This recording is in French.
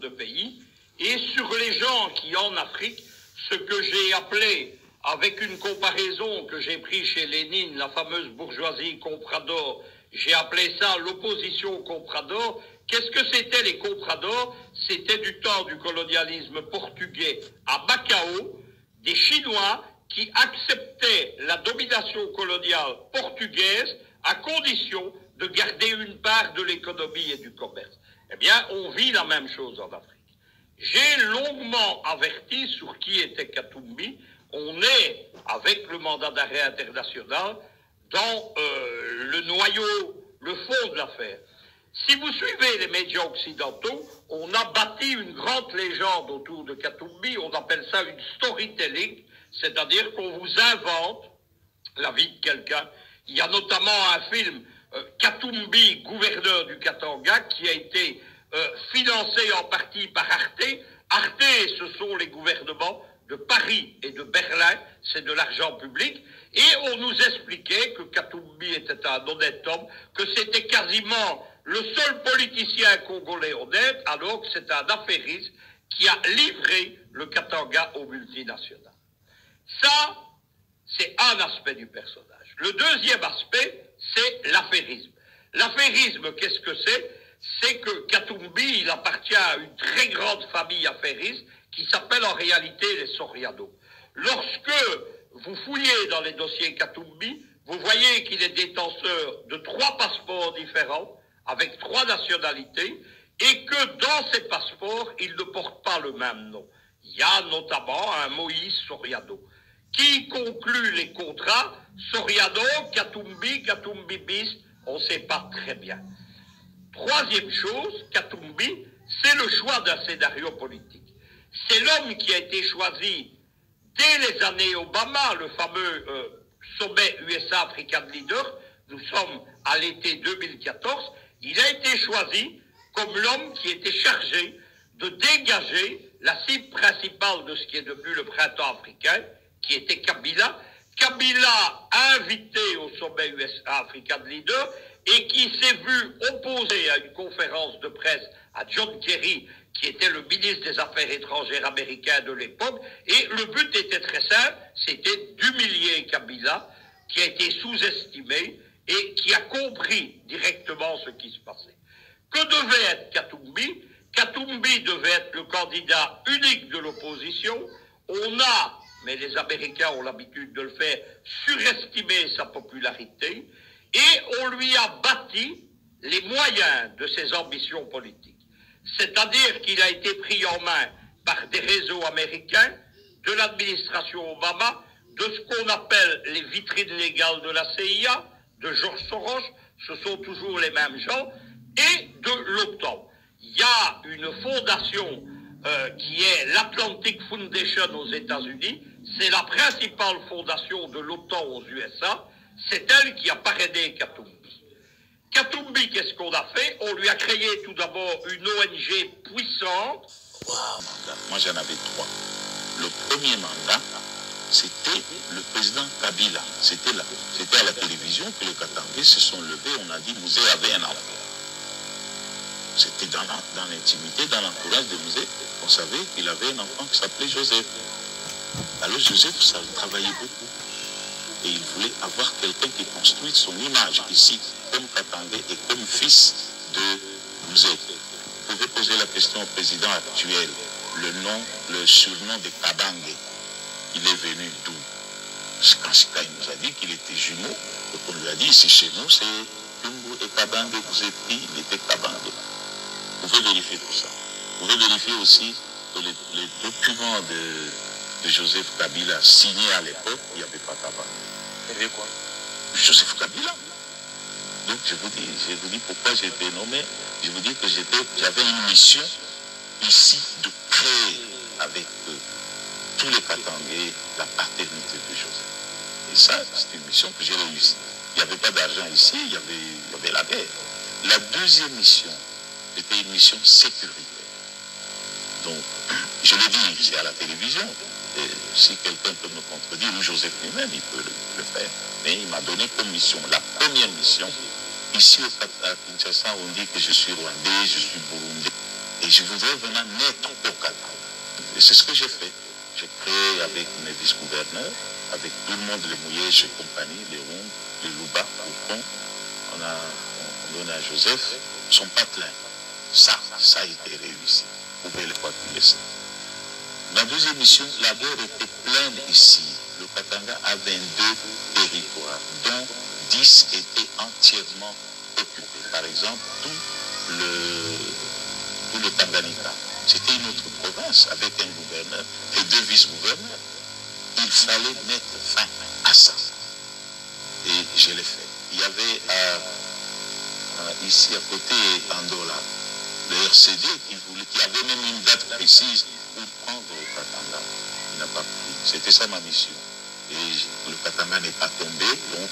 de pays, et sur les gens qui en Afrique, ce que j'ai appelé, avec une comparaison que j'ai prise chez Lénine, la fameuse bourgeoisie comprador, j'ai appelé ça l'opposition comprador. Qu'est-ce que c'était les compradors? C'était du temps du colonialisme portugais à Macao, des Chinois qui acceptaient la domination coloniale portugaise à condition de garder une part de l'économie et du commerce. Eh bien, on vit la même chose en Afrique. J'ai longuement averti sur qui était Katumbi. On est, avec le mandat d'arrêt international, dans le noyau, le fond de l'affaire. Si vous suivez les médias occidentaux, on a bâti une grande légende autour de Katumbi, on appelle ça une storytelling, c'est-à-dire qu'on vous invente la vie de quelqu'un. Il y a notamment un film, Katumbi, gouverneur du Katanga, qui a été financé en partie par Arte. Arte, ce sont les gouvernements de Paris et de Berlin, c'est de l'argent public, et on nous expliquait que Katumbi était un honnête homme, que c'était quasiment le seul politicien congolais honnête, alors que c'est un affairiste qui a livré le Katanga aux multinationales. Ça, c'est un aspect du personnage. Le deuxième aspect, c'est l'affairisme. L'affairisme, qu'est-ce que c'est? C'est que Katumbi, il appartient à une très grande famille affairiste qui s'appelle en réalité les Soriano. Lorsque vous fouillez dans les dossiers Katumbi, vous voyez qu'il est détenteur de 3 passeports différents, avec 3 nationalités, et que dans ces passeports, il ne porte pas le même nom. Il y a notamment un Moïse Soriano. Qui conclut les contrats? Soriano, Katumbi, Katumbi bis, on ne sait pas très bien. Troisième chose, Katumbi, c'est le choix d'un scénario politique. C'est l'homme qui a été choisi dès les années Obama, le fameux sommet USA-African Leader. Nous sommes à l'été 2014. Il a été choisi comme l'homme qui était chargé de dégager la cible principale de ce qui est devenu le printemps africain, qui était Kabila. Kabila invité au sommet USA-African Leader et qui s'est vu opposé à une conférence de presse à John Kerry, qui était le ministre des Affaires étrangères américain de l'époque, et le but était très simple, c'était d'humilier Kabila, qui a été sous-estimé et qui a compris directement ce qui se passait. Que devait être Katumbi? Katumbi devait être le candidat unique de l'opposition. On a, mais les Américains ont l'habitude de le faire, surestimé sa popularité, et on lui a bâti les moyens de ses ambitions politiques. C'est-à-dire qu'il a été pris en main par des réseaux américains, de l'administration Obama, de ce qu'on appelle les vitrines légales de la CIA, de George Soros, ce sont toujours les mêmes gens, et de l'OTAN. Il y a une fondation qui est l'Atlantic Foundation aux États-Unis, c'est la principale fondation de l'OTAN aux USA, c'est elle qui a parrainé Katumbi. Katumbi, qu'est-ce qu'on a fait? On lui a créé tout d'abord une ONG puissante. Wow. Moi j'en avais 3. Le premier mandat, c'était le président Kabila. C'était à la télévision que les Katangais se sont levés. On a dit Mouzé avait un enfant. C'était dans l'intimité, dans l'entourage de Mouzé. On savait qu'il avait un enfant qui s'appelait Joseph. Alors Joseph, ça travaillait beaucoup. Et il voulait avoir quelqu'un qui construise son image ici, comme Katangais et comme fils de Mouzé. Vous pouvez poser la question au président actuel. Le surnom de Kabangé. Il est venu d'où? Quand Sikaï nous a dit qu'il était jumeau, donc on lui a dit ici chez nous, c'est Kumbu et Kabangé, vous êtes pris, il était Kabangé. Vous pouvez vérifier tout ça. Vous pouvez vérifier aussi que les documents de Joseph Kabila signés à l'époque, il n'y avait pas Kabangé. Il y avait quoi? Joseph Kabila. Donc je vous dis pourquoi j'ai été nommé. Je vous dis que j'avais une mission ici de créer avec tous les Katangais la paternité de Joseph. Et ça, c'est une mission que j'ai réussi. Il n'y avait pas d'argent ici, il y avait la guerre. La deuxième mission était une mission sécuritaire. Donc, je le dis, c'est à la télévision. Et si quelqu'un peut me contredire, ou Joseph lui-même, il peut le faire. Mais il m'a donné comme mission, la première mission. Ici à Kinshasa, on dit que je suis rwandais, je suis burundais. Et je voudrais vraiment naître au Katanga. Et c'est ce que j'ai fait. J'ai créé avec mes vice-gouverneurs, avec tout le monde, les Mouyèges et compagnie, les Ronds, les Louba, le Pont. On donne à Joseph son patelin. Ça a été réussi. Vous pouvez le calculer ça. La deuxième mission, la guerre était pleine ici. Le Katanga a 22 territoires, dont 10 étaient entièrement occupés. Par exemple, tout le Tanganyika. C'était une autre province avec un gouverneur et 2 vice-gouverneurs. Il fallait mettre fin à ça. Et je l'ai fait. Il y avait ici à côté Andola, le RCD qui avait même une date précise pour prendre le Katanga. Il n'a pas pris. C'était ça ma mission. Et le Katanga n'est pas tombé, donc